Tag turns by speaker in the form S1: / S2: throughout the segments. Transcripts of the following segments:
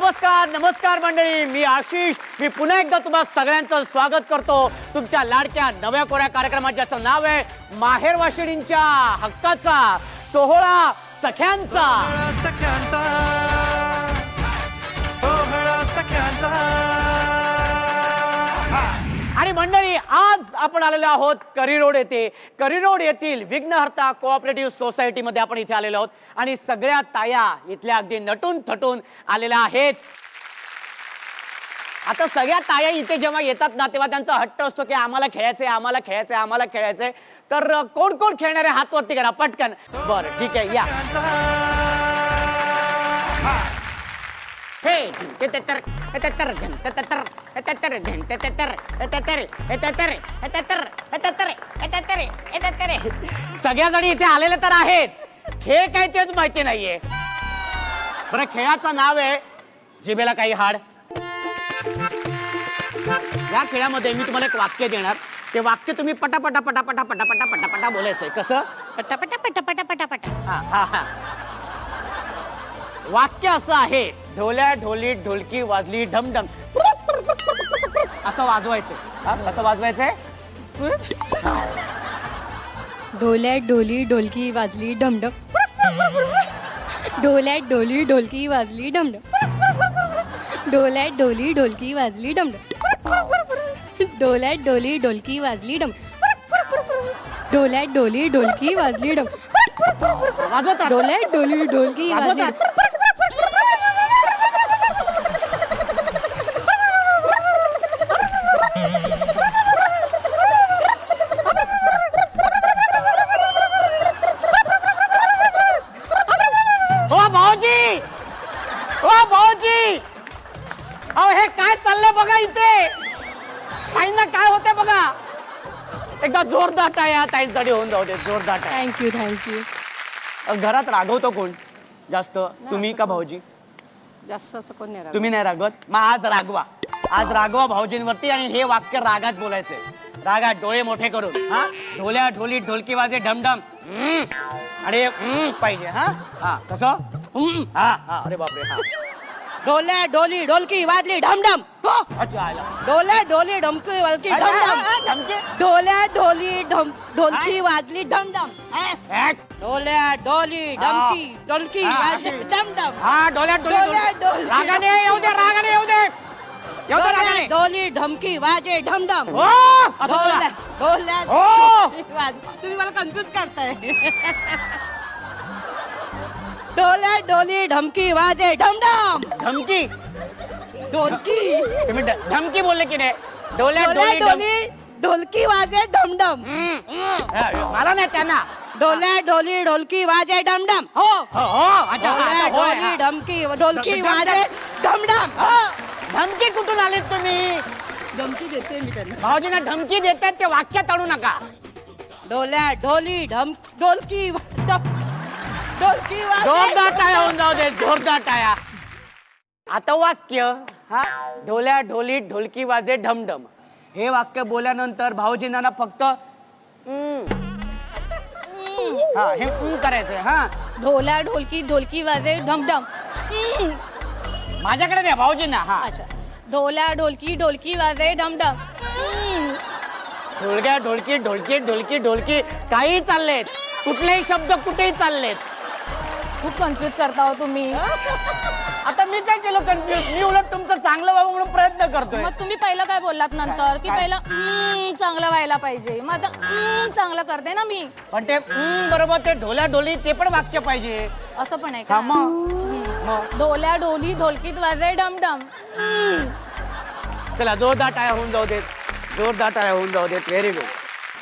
S1: नमस्कार नमस्कार मंडळी, मी आशिष. मी पुन्हा एकदा तुम्हा सगळ्यांचं स्वागत करतो तुमच्या लाडक्या नव्या कोऱ्या कार्यक्रमात, ज्याचं नाव आहे माहेर वाशिणींच्या हक्काचा सोहळा सख्यांचा. आणि मंडळी, आज आपण आलेलो आहोत करिरोड येथे. करिरोड येथील विघ्नहर्ता कोऑपरेटिव्ह सोसायटीमध्ये आपण इथे आलेलो आहोत आणि सगळ्या ताया इथल्या अगदी नटून थटून आलेल्या आहेत. आता सगळ्या ताया इथे जेव्हा येतात ना, तेव्हा त्यांचा हट्ट असतो की आम्हाला खेळायचंय, आम्हाला खेळायचंय, आम्हाला खेळायचंय. तर कोण कोण खेळणारे हात वरती करा पटकन. बरं ठीक आहे, या. हे सगळ्या जणी इथे आलेले तर आहेत, खेळ काय तेच माहिती नाहीये. बरं, खेळाचं नाव आहे जिभेला काही हाड. या खेळामध्ये मी तुम्हाला एक वाक्य देणार, ते वाक्य तुम्ही पटापटा पटापटा पटापटा पटापटा बोलायचंय. कसं? पटापटा पटापटा पटापटा. हा हा हा. वाक्य असं आहे, ढोल्या ढोली ढोलकी वाजली ढमढम. असं वाजवायचंय. कसं वाजवायचंय?
S2: ढोल्यात डोली ढोलकी वाजली ढमढम. ढोल्यात डोली ढोलकी वाजली ढमढम. ढोल्यात डोली ढोलकी वाजली ढमढम. ढोल्यात डोली ढोलकी वाजली ढम. ढोल्यात डोली ढोलकी वाजली ढम. ढोल्यात डोली ढोलकी वाजली.
S1: अहो, हे काय चाललंय बघा इथे. काही ना काय होते बघा. एकदा जोरदार टाळ्या ताईंसाठी होऊन जाऊ दे. जोरदार टाळ्या.
S2: Thank you thank you.
S1: घरात रागवतो कोण जास्त, तुम्ही का भाऊजी?
S3: जास्त असं कोण नाही.
S1: तुम्ही नाही रागवत? मग आज रागवा. आज रागवा भाऊजींवरती आणि हे वाक्य रागात बोलायचंय. रागात डोळे मोठे करून. हा, ढोल्या ढोली ढोलकी वाजे ढमढम. आणि पाहिजे. हा हा, कसं? हा हा. अरे बापरे. हा.
S3: ढोल्या ढोली ढोलकी वाजली ढमढम.
S1: अच्छा, आला.
S3: ढोल्या ढोली ढमकी वाजली ढमढम. ढोल्या ढोली ढोलकी वाजली ढमढम. ढोल्या ढोली ढमकी ढोलकी वाजली ढमढम.
S1: हा, डोळ्यात डोळे. रागाने येऊ दे, रागाने येऊ दे.
S3: ढोल्या ढोली ढमकी वाजे ढमढम. ढोल्या ढोल्या तुम्ही मला कन्फ्युज करताय. ढोल्या ढोली ढमकी वाजे ढमढम.
S1: धमकी
S3: ढोलकी
S1: तुम्ही धमकी बोलले की नाही? डोळ्यात
S3: ढोल्या
S1: डोळे
S3: ढोली ढोलकी वाजे ढमढम.
S1: मला नाही, त्यांना.
S3: ढोल्या ढोली ढोलकी वाजे ढमढम. हो
S1: हो हो. अच्छा,
S3: ढोल्या
S1: आता होय,
S3: ढोली
S1: हा.
S3: ढमकी ढोलकी वाजे ढमढम. हो.
S1: धमकी कुठून आलीत तुम्ही?
S3: धमकी देते मी त्यांना.
S1: भाऊजींना धमकी देतात ते वाक्यात आणू नका.
S3: ढोल्या ढोली ढोलकी ढोलकी वाजे.
S1: जोरदार टाळ्या होऊन जाऊ दे. जोरदार टाळ्या. आता वाक्य, हा, ढोल्या ढोली ढोलकी वाजे ढमढम. हे वाक्य बोलल्यानंतर भाऊजींना ना फक्त हा हे करायचंय. हा,
S2: ढोल्या ढोलकी ढोलकी वाजे ढमढम.
S1: माझ्याकडे द्या भाऊजींना. हा,
S2: अच्छा. ढोल्या ढोलकी ढोलकी वाजे ढमढम.
S1: ढोलक्या ढोलकी ढोलकी ढोलकी ढोलकी काही चाललेत. कुठलेही शब्द कुठेही चाललेत.
S2: खूप कन्फ्युज करता हो तुम्ही.
S1: आता मी काय केलं कन्फ्युज? मी उलट तुमचं चांगलं व्हावं म्हणून प्रयत्न करतोय.
S2: मग तुम्ही पहिलं काय बोललात नंतर की पहिलं चांगलं व्हायला पाहिजे. मग आता चांगलं करते ना मी.
S1: पण ते बरोबर, ते ढोल्या ढोली ते पण वाक्य पाहिजे.
S2: असं पण आहे
S1: का?
S2: का?
S1: मग
S2: ढोल्या ढोली ढोलकीत वाजे ढमढम.
S1: चला, जोरदार टाळ्या होऊन जाऊ देत. जोरदार टाळ्या होऊन जाऊ देत. Very good.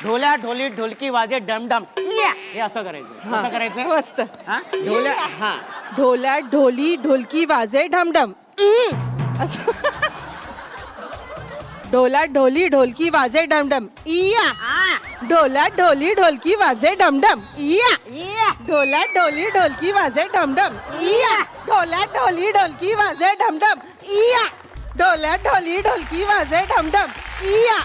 S1: ढोल्या ढोली ढोलकी वाजे डमडम. हे असं करायचं. असं करायचं
S3: मस्त.
S1: हा, ढोल्या. हा,
S3: ढोल्या ढोली ढोलकी वाजे ढमढम. ढोला ढोली ढोलकी वाजे डमडम. इया. ढोला ढोली ढोलकी वाजे डमडम. इया. ढोला ढोली ढोलकी वाजे डमडम. इया. ढोला ढोली ढोलकी वाजे डमडम. इया. ढोला ढोली ढोलकी वाजे डमडम. इया.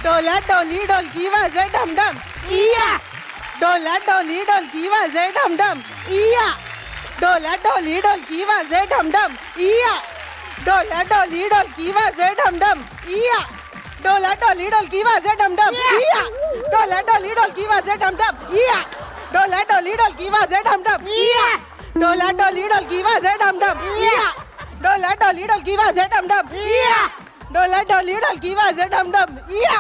S3: ढोला ढोली ढोलकी वाजे डमडम. इया. ढोला ढोली ढोलकी वाजे ढमढम. इया. ढोला ढोली ढोलकी वाजे ढमढम. इया. डोल्या डोली ढोलकी वाजे डमडम इया डोल्या डोली ढोलकी वाजे डमडम इया डोल्या डोली ढोलकी वाजे डमडम इया डोल्या डोली ढोलकी वाजे डमडम इया डोल्या डोली ढोलकी वाजे डमडम इया डोल्या डोली ढोलकी वाजे डमडम इया डोल्या डोली ढोलकी वाजे डमडम इया.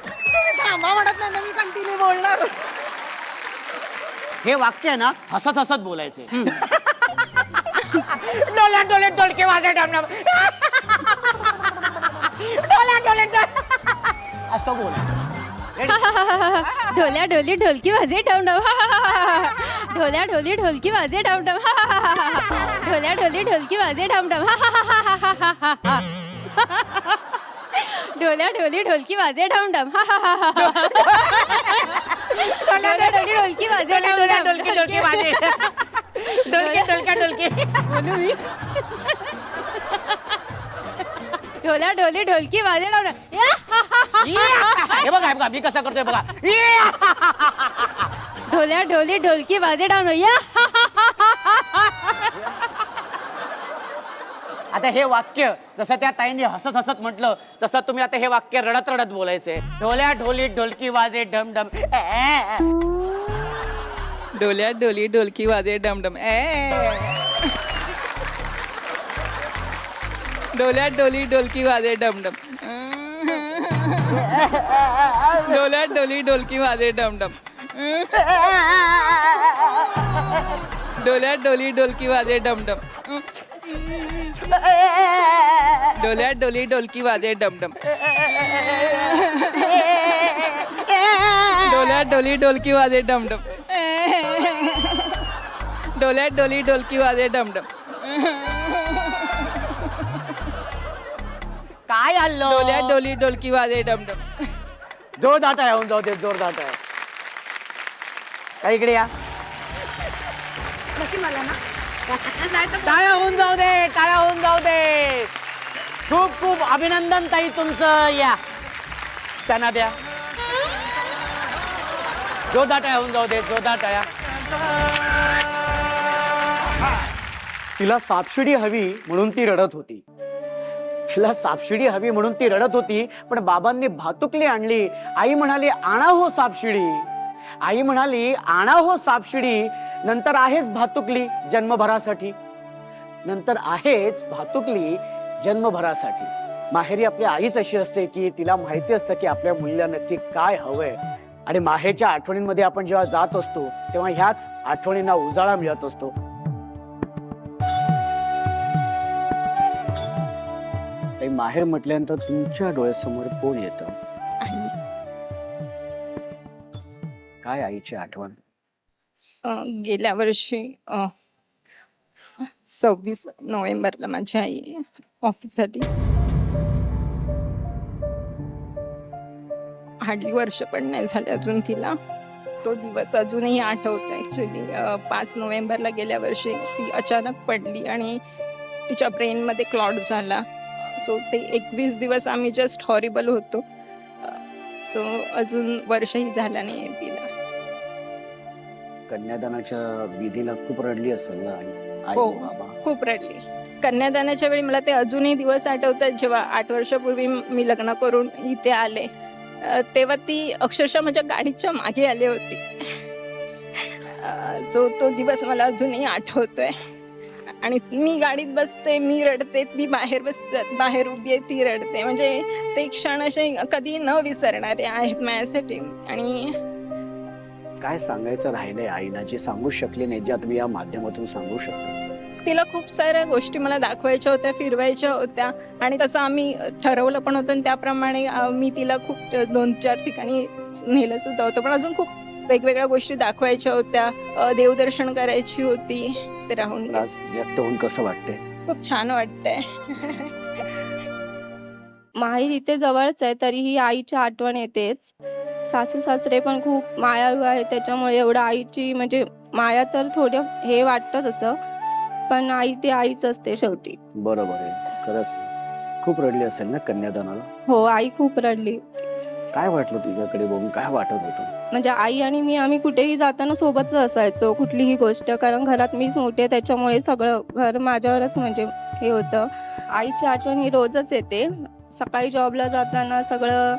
S3: तुम्ही थांबा म्हणत नाही ना, मी कंटिन्यू बोलणार.
S1: हे वाक्य आहे ना हसत हसत बोलायचे. डोल्या डोले ढोलके वाजे डमडम डोल्या डोले असं बोलायचं.
S2: ढोल्या ढोली ढोलकी वाजे डमडम ढोल्या ढोली ढोलकी वाजे डमडम ढोल्या ढोली ढोलकी वाजे डमडम ढोल्या ढोली ढोलकी वाजे डमडम ढोल्या ढोली ढोलकी वाजे डमडम
S1: ढोलके ढोलके वाजे ढोलके ढोलके ढोलके
S2: बोलू मी ढोल्या ढोली ढोलकी वाजे डमडम
S1: हे बघा मी कसं करतोय बघा.
S2: ढोल्या ढोली ढोलकी वाजे डमडम या.
S1: आता हे वाक्य जसं त्या ताईंनी हसत हसत म्हटलं तसं तुम्ही आता हे वाक्य रडत रडत बोलायचंय. ढोल्या ढोली ढोलकी वाजे ढमढम
S4: डोल्या डोली ढोलकी वाजे डमडम डोल्या डोली ढोलकी वाजे डमडम डोल्या डोली ढोलकी वाजे डमडम डोल्या डोली ढोलकी वाजे डमडम डोल्या डोली ढोलकी वाजे डमडम डोल्या डोली ढोलकी वाजे डमडम डोल्या डोली ढोलकी वाजे डमडम
S1: काय हल्लो
S4: डोल्या डोली ढोलकी वाजे डमडम
S1: जोरदार टाळ्या होऊन जाऊ दे. जोरदार टाळ्या. काय इकडे या. टाळ्या होऊन जाऊ दे. टाळ्या होऊन जाऊ दे. खूप खूप अभिनंदन ताई तुमचं. या त्यांना द्या. जोरदार टाळ्या होऊन जाऊ दे. जोरदार टाळ्या. तिला सापशिडी हवी म्हणून ती रडत होती. तिला सापशिडी हवी म्हणून ती रडत होती. पण बाबांनी भातुकली आणली. आई म्हणाली आणा हो सापशिडी. आई म्हणाली आणा हो सापशिडी. नंतर आहेच भातुकली जन्मभरासाठी. नंतर आहेच भातुकली जन्मभरासाठी. माहेरी आपली आईच अशी असते की तिला माहिती असतं की आपल्या मुलीला नक्की काय हवंय. आणि माहेरच्या आठवणींमध्ये आपण जेव्हा जात असतो तेव्हा ह्याच आठवणींना उजाळा मिळत असतो. माहेर म्हटल्यानंतर तुमच्या डोळ्यासमोर कोण येतं? काय आईची आठवण?
S4: गेल्या वर्षी 26 नोव्हेंबरला माझी आई ऑफिस आली. हार्डली वर्ष पण नाही झाले अजून तिला. तो दिवस अजूनही आठवतो. ऍक्च्युली 5 नोव्हेंबरला गेल्या वर्षी ती अचानक पडली आणि तिच्या ब्रेनमध्ये क्लॉट झाला. सो ते 21 दिवस आम्ही जस्ट हॉरिबल होतो. सो अजून वर्षही झाला नाही तिला.
S1: कन्यादानाच्या विधीला खूप रडली असेल ना आई
S4: हो,
S1: बाबा?
S4: खूप रडली. कन्यादानाच्या वेळी मला ते अजूनही दिवस आठवतात. जेव्हा 8 वर्षापूर्वी मी लग्न करून इथे आले तेव्हा ती अक्षरशः माझ्या गाडीच्या मागे आली होती. सो तो दिवस मला अजूनही आठवतोय. आणि मी गाडीत बसते, मी रडते, ती बाहेर बाहेर उभी आहे, ती रडते. म्हणजे ते क्षण असे कधी न विसरणारे आहेत माझ्यासाठी. आणि
S1: काय सांगायचं राहिलंय आईला जे सांगू शकले नाही, जे तुम्ही या माध्यमातून सांगू शकता?
S4: तिला खूप साऱ्या गोष्टी मला दाखवायच्या होत्या, फिरवायच्या होत्या. आणि तसं आम्ही ठरवलं पण होतं. आणि त्याप्रमाणे मी तिला खूप 2-4 ठिकाणी नेलं सुद्धा होतं. पण अजून खूप वेगवेगळ्या गोष्टी दाखवायच्या होत्या. देवदर्शन करायची होती. ते राहून
S1: व्यक्त होऊन कसं वाटतंय?
S4: खूप छान वाटतंय.
S2: माहेर इथे जवळच आहे तरीही आईची आठवण येतेच. सासू सासरे पण खूप मायाळू आहे त्याच्यामुळे एवढं आईची म्हणजे माया तर थोडं हे वाटतंच असं. पण आई ती आईच असते शेवटी.
S1: बरोबर आहे. खरंच खूप रडली असेल ना कन्यादानाला?
S2: हो, आई खूप रडली.
S1: काय वाटलं तुझ्याकडे बघून? काय वाटत होतं?
S2: म्हणजे आई आणि मी आम्ही कुठेही जाताना सोबतच असायचो कुठलीही गोष्ट. कारण घरात मीच मोठी आहे त्याच्यामुळे सगळं घर माझ्यावरच म्हणजे
S4: हे होतं. आईची आठवण ही रोजच येते. सकाळी जॉबला जाताना सगळं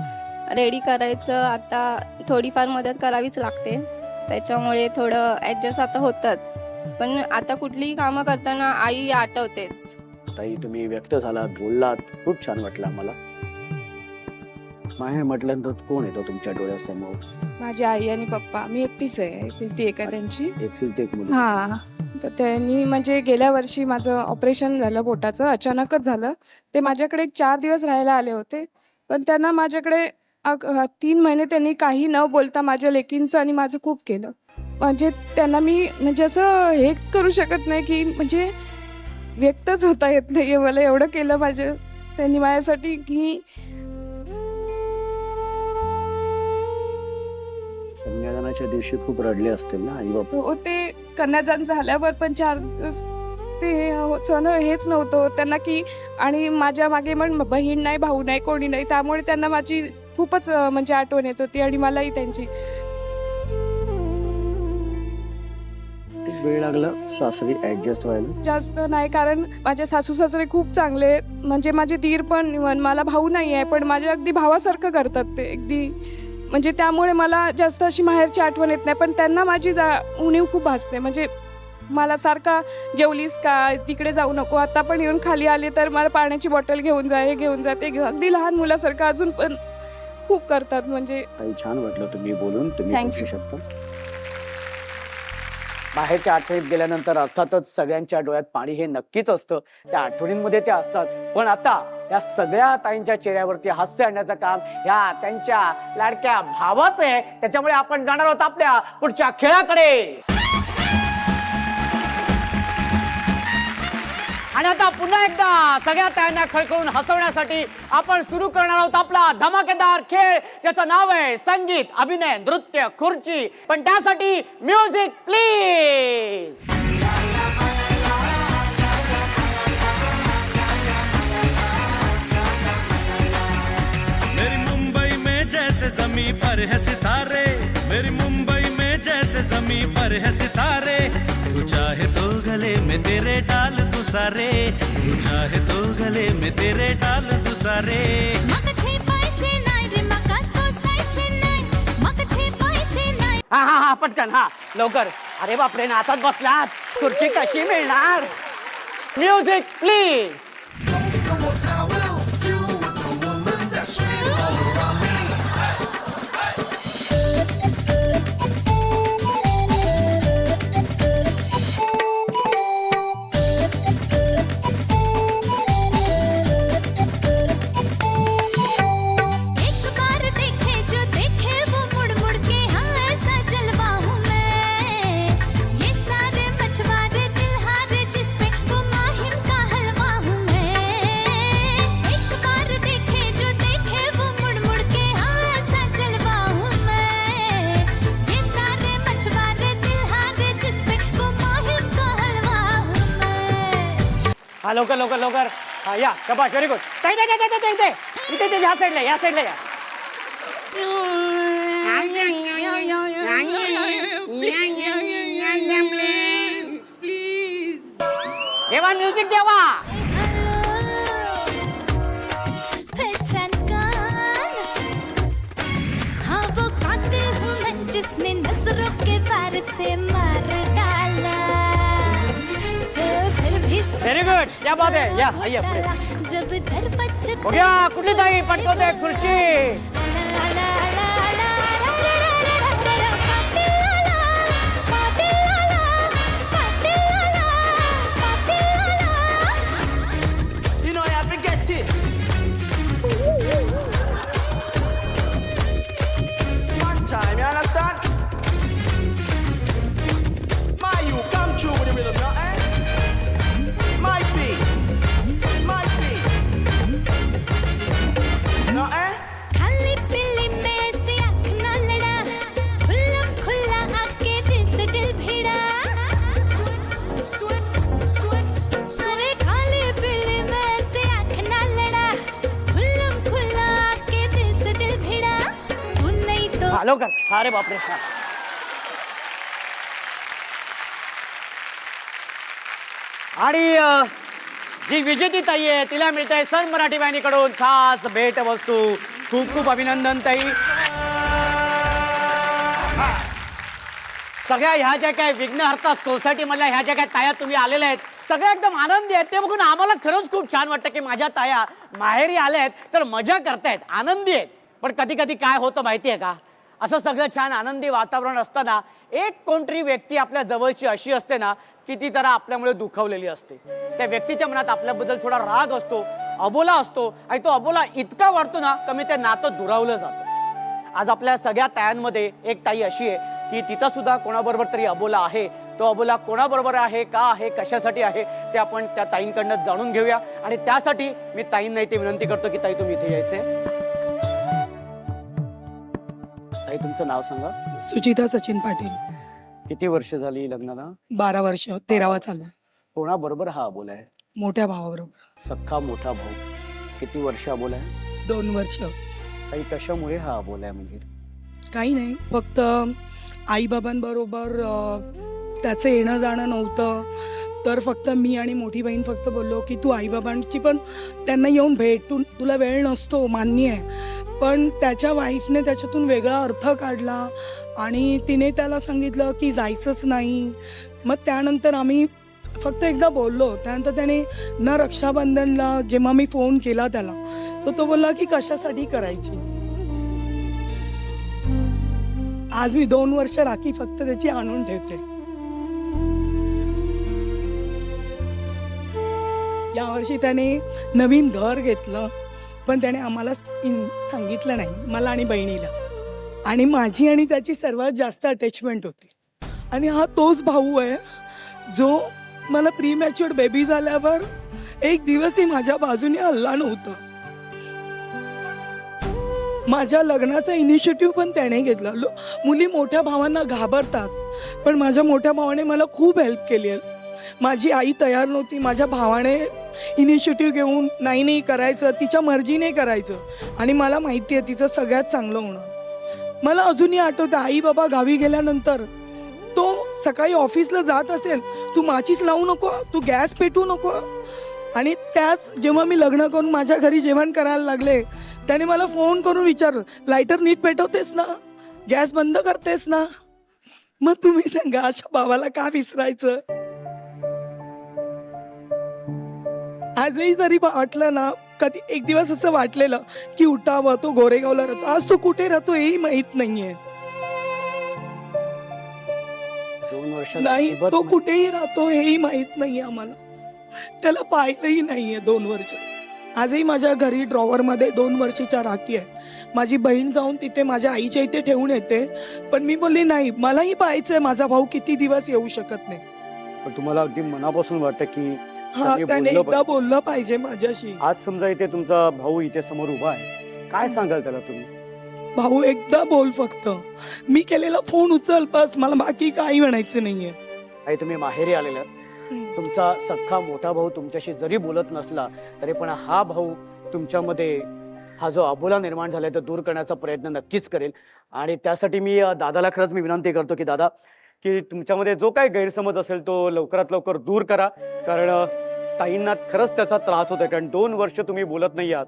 S4: रेडी करायचं, आता थोडीफार मदत करावीच लागते, त्याच्यामुळे थोडं ॲडजस्ट आता होतंच. पण आता कुठलीही कामं करताना आई आठवतेच.
S1: ताई तुम्ही व्यक्त झालात, बोललात, खूप छान वाटलं आम्हाला. माहेर म्हटल्यानंतर कोण येतो तुमच्या डोळ्यासमोर?
S5: माझी आई आणि पप्पा. मी एकटीच आहे, एकुलती एक आहे त्यांची.
S1: एकुलती एक मुलगी.
S5: हा, तर त्यांनी म्हणजे गेल्या वर्षी माझं ऑपरेशन झालं पोटाचं, अचानकच झालं. ते माझ्याकडे 4 दिवस राहायला आले होते, पण त्यांना माझ्याकडे 3 महिने त्यांनी काही न बोलता माझ्या लेकींचं आणि माझं खूप केलं. म्हणजे त्यांना मी म्हणजे असं हे करू शकत नाही की म्हणजे व्यक्तच होता येत नाही मला, एवढं केलं माझं त्यांनी माझ्यासाठी की
S1: कन्यादानाच्या दिवशी खूप रडले असतील ना आई बाबा?
S5: हो, ते कन्यादान झाल्यावर पण 4 दिवस ते हेच नव्हतं त्यांना की, आणि माझ्या मागे पण बहीण नाही, भाऊ नाही, कोणी नाही, त्यामुळे त्यांना माझी खूपच म्हणजे आठवण येत होती आणि मलाही त्यांची.
S1: वेळ लागला सासरी ऍडजस्ट व्हायला?
S5: जास्त नाही, कारण माझे सासू सासरे खूप चांगले आहेत. म्हणजे माझे दीर पण, मला भाऊ नाही आहे पण माझ्या अगदी भावासारखं करतात ते अगदी. म्हणजे त्यामुळे मला जास्त अशी माहेरची आठवण येत नाही, पण त्यांना माझी उणीव खूप भासते. म्हणजे मला सारखा जेवलीस का, तिकडे जाऊ नको, आता पण येऊन खाली आले तर मला पाण्याची बॉटल घेऊन जा, हे घेऊन जा, ते घेऊन, अगदी लहान मुलासारखं अजून पण खूप करतात. म्हणजे
S1: ताई छान वाटलं तुम्ही बोलून, तुम्ही
S4: Thank
S1: बसू
S4: you.
S1: शकता. बाहेरच्या आठवणीत गेल्यानंतर अर्थातच सगळ्यांच्या डोळ्यात पाणी हे नक्कीच असतं, त्या आठवणींमध्ये ते असतात. पण आता या सगळ्या ताईंच्या चेहऱ्यावरती हास्य आणण्याचं काम या त्यांच्या लाडक्या भावाचं आहे. त्याच्यामुळे आपण जाणार आहोत आपल्या पुढच्या खेळाकडे. आणि आता पुन्हा एकदा सगळ्या ताईंना खळखळून हसवण्यासाठी आपण सुरू करणार आहोत आपला धमाकेदार खेळ, ज्याचं नाव आहे संगीत, अभिनय, नृत्य, खुर्ची. पण त्यासाठी म्युझिक प्लीज.
S6: मेरी मुंबई में जैसे जमी पर है सितारे, मेरी मुंबई में जैसे जमी पर है सितारे, तू चाहे तो गले में तेरे डाल तू सारे, तू चाहे तो गले में तेरे डाल तू सारे.
S1: हा हा हा पटकन, हा लवकर. अरे बापरे, नाचात बसलात, खुर्ची कशी मिळणार? Music please. हा लवकर लवकर लवकर. हा या, शबाश, व्हेरी गुड. इथे या साईडला, या साईडला या. देवा म्युझिक देवा.
S7: जिसने नजरों के वार से मार डाला, फिर भी
S1: व्हेरी गुड, क्या बात है. या आइए पुढे.
S7: जब दर बच
S1: हो गया, कुठली ताई पटकवते खुर्ची.
S6: You know I forget it. One time, you understand? My you come true with the rhythm now, eh? My speed. No, eh?
S7: खाली पीली में से आँख ना लड़ा, खुला खुला आके दिल से दिल भिड़ा. अरे खाली पीली में से आँख ना लड़ा, खुला खुला आके दिल से दिल भिड़ा. तू नहीं तो
S1: हा लवकर. अरे बापरे. हा. आणि जी विजेती ताई आहे तिला मिळतंय सन मराठी वाहिनीकडून खास भेट वस्तू. खूप खूप अभिनंदन ताई. सगळ्या ह्या ज्या काय विघ्नहर्ता सोसायटी मधल्या ह्या ज्या काय ताया तुम्ही आलेल्या आहेत सगळ्या एकदम आनंदी आहेत. ते बघून आम्हाला खरंच खूप छान वाटतं की माझ्या ताया माहेरी आल्या आहेत तर मजा करतायत, आनंदी आहेत. पण कधी कधी काय होतं माहिती आहे का, असं सगळं छान आनंदी वातावरण असताना एक कोणतरी व्यक्ती आपल्या जवळची अशी असते ना की ती जरा आपल्यामुळे दुखावलेली असते. त्या व्यक्तीच्या मनात आपल्याबद्दल थोडा राग असतो, अबोला असतो आणि तो अबोला इतका वाढतो ना कमी ते नातं दुरावलं जातं. आज आपल्या सगळ्या तायांमध्ये एक ताई अशी आहे की तिचा सुद्धा कोणाबरोबर तरी अबोला आहे. तो अबोला कोणाबरोबर आहे, का आहे, कशासाठी आहे ते आपण त्या ताईंकडनं जाणून घेऊया. आणि त्यासाठी मी ताईंना इथे विनंती करतो की ताई तुम्ही इथे यायचे. ताई तुमचं नाव सांगा.
S3: सुचिता सचिन पाटील.
S1: किती वर्ष झाली लग्नाला?
S3: 12 वर्ष, 13वा चालू.
S1: कोणाबरोबर हा अबोला आहे?
S3: मोठ्या भावाबरोबर.
S1: सख्खा मोठा भाऊ. किती वर्ष अबोला आहे?
S3: 2 वर्ष.
S1: ताई कशामुळे हा अबोला आहे? म्हणजे
S3: काही नाही, फक्त आईबाबांबरोबर त्याचं येणं जाणं नव्हतं. तर फक्त मी आणि मोठी बहीण फक्त बोललो की तू आईबाबांची पण त्यांना येऊन भेट, तुला वेळ नसतो मान्य आहे. पण त्याच्या वाईफने त्याच्यातून वेगळा अर्थ काढला आणि तिने त्याला सांगितलं की जायचंच नाही. मग त्यानंतर आम्ही फक्त एकदा बोललो. त्यानंतर त्याने न रक्षाबंधनला जेव्हा मी फोन केला त्याला तर तो बोलला की कशासाठी करायची. आज मी 2 वर्ष राखी फक्त त्याची आणून ठेवते. यावर्षी त्याने नवीन घर घेतलं पण त्याने आम्हाला सांगितलं नाही, मला आणि बहिणीला. आणि माझी आणि त्याची सर्वात जास्त अटॅचमेंट होती. आणि हा तोच भाऊ आहे जो मला प्रीमॅच्युअर बेबी झाल्यावर एक दिवसही माझ्या बाजूने हल्ला नव्हता. माझ्या लग्नाचा इनिशिएटिव्ह पण त्याने घेतला. मुली मोठ्या भावांना घाबरतात पण माझ्या मोठ्या भावाने मला खूप हेल्प केली आहे. माझी आई तयार नव्हती, माझ्या भावाने इनिशिएटिव्ह घेऊन नाही करायचं, तिच्या मर्जीने करायचं. आणि मला माहिती आहे तिचं सगळ्यात चांगलं होणार. मला अजूनही आठवतं आई बाबा गावी गेल्यानंतर तो सकाळी ऑफिसला जात असेल, तू माचीस लावू नको, तू गॅस पेटवू नको. आणि त्याच जेव्हा मी लग्न करून माझ्या घरी जेवण करायला लागले त्याने मला फोन करून विचारलं, लायटर नीट पेटवतेस ना, गॅस बंद करतेस ना. मग तुम्ही सांगा अशा भावाला का विसरायचं. आजही जरी वाटलं ना, कधी एक दिवस असं वाटलेलं की उठावं, तो गोरेगावला राहतो, आज तो कुठे राहतो हेही माहित नाहीये.
S1: 2 वर्ष
S3: नाही, तो कुठेही राहतो हेही माहित नाहीये आम्हाला. त्याला पाहिलंही नाहीये 2 वर्ष. आजही माझ्या घरी ड्रॉवरमध्ये 2 वर्षाच्या राखी आहेत. माझी बहीण जाऊन तिथे माझ्या आईच्या इथे ठेवून येते. पण मी बोलली नाही, मलाही पाहायचंय माझा भाऊ किती दिवस येऊ शकत नाही.
S1: पण तुम्हाला अगदी मनापासून वाटतं की
S3: हा, त्याने एकदा बोललं पाहिजे माझ्याशी.
S1: आज समजा इथे तुमचा भाऊ इथे समोर उभा आहे, काय सांगाल त्याला तुम्ही?
S3: भाऊ एकदा बोल, फक्त मी केलेला फोन उचल, बस. मला बाकी काही म्हणायचं नाहीये.
S1: आई तुम्ही माहेरी आलेला, तुमचा सख्खा मोठा भाऊ तुमच्याशी जरी बोलत नसला तरी पण हा भाऊ तुमच्यामध्ये हा जो अबोला निर्माण झालाय तो दूर करण्याचा प्रयत्न नक्कीच करेल. आणि त्यासाठी मी दादाला खरंच मी विनंती करतो की दादा, की तुमच्यामध्ये जो काही गैरसमज असेल तो लवकरात लवकर दूर करा. कारण ताईंना खरंच त्याचा त्रास होतोय. कारण 2 वर्ष तुम्ही बोलत नाही आहात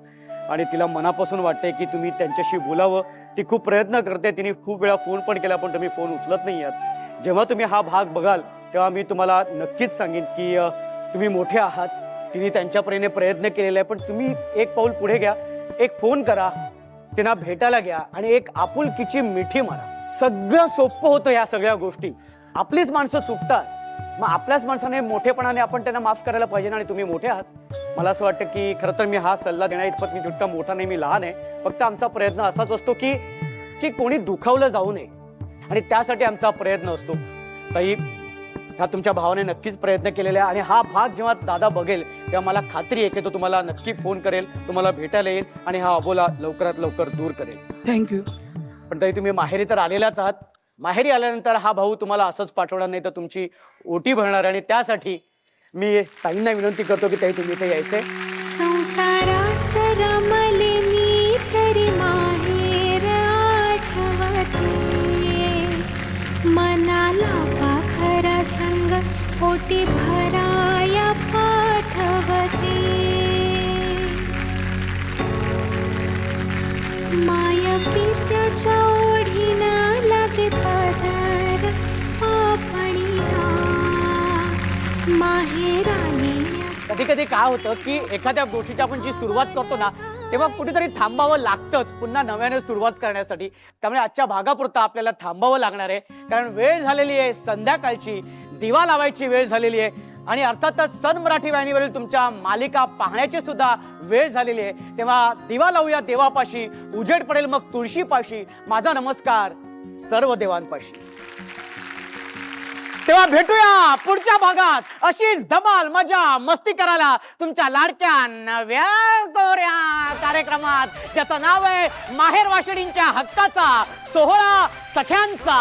S1: आणि तिला मनापासून वाटते की तुम्ही त्यांच्याशी बोलावं. ती खूप प्रयत्न करते, तिने खूप वेळा फोन पण केला पण तुम्ही फोन उचलत नाही आहात. जेव्हा तुम्ही हा भाग बघाल तेव्हा मी तुम्हाला नक्कीच सांगेन की तुम्ही मोठे आहात. तिने त्यांच्या परीने प्रयत्न केलेला आहे पण तुम्ही एक पाऊल पुढे घ्या, एक फोन करा, त्यांना भेटायला घ्या आणि एक आपुलकीची मिठी मारा. सगळं सोपं होतं या सगळ्या गोष्टी. आपलीच माणसं चुकतात, मग आपल्याच माणसाने मोठेपणाने आपण त्यांना माफ करायला पाहिजे. आणि तुम्ही मोठे आहात. मला असं वाटतं की खरं तर मी हा सल्ला देण्या इतपत मी तितका मोठा नाही, मी लहान आहे. फक्त आमचा प्रयत्न असाच असतो की कोणी दुखावलं जाऊ नये आणि त्यासाठी आमचा प्रयत्न असतो. ताई, हा तुमच्या भावाने नक्कीच प्रयत्न केलेला आहे आणि हा भाग जेव्हा दादा बघेल तेव्हा मला खात्री आहे की तो तुम्हाला नक्की फोन करेल, तुम्हाला भेटायला येईल आणि हा अबोला लवकरात लवकर दूर करेल.
S3: थँक्यू.
S1: पण ताई तुम्ही माहेरी तर आलेलाच आहात. माहेरी आल्यानंतर हा भाऊ तुम्हाला असंच पाठवणार नाही तर तुमची ओटी भरणार. आणि त्यासाठी मी ताईंना विनंती करतो की ताई तुम्ही इथे यायचे.
S7: संसारात रमले मी तरी माहेर आठवते, मनाला पाखरा संग ओटी भराया पाठवते. तुझ्या ओढीनं लागे पदर आपणीला माहेराने
S1: कधी कधी काय होतं की एखाद्या गोष्टीची आपण जी सुरुवात करतो ना तेव्हा कुठेतरी थांबावं लागतंच पुन्हा नव्याने सुरुवात करण्यासाठी. त्यामुळे आजच्या भागापुरता आपल्याला थांबावं लागणार आहे, कारण वेळ झालेली आहे संध्याकाळची, दिवा लावायची वेळ झालेली आहे आणि अर्थातच सन मराठी वाहिनीवरील तुमच्या मालिका पाहण्याची सुद्धा वेळ झालेली आहे. तेव्हा दिवा लावूया देवापाशी, उजेड पडेल मग तुळशीपाशी. माझा नमस्कार सर्व देवांपाशी. तेव्हा भेटूया पुढच्या भागात अशीच धमाल मजा मस्ती करायला तुमच्या लाडक्या नव्या कोऱ्या कार्यक्रमात, ज्याचं नाव आहे माहेर वाशिणींच्या हक्काचा सोहळा सख्यांचा.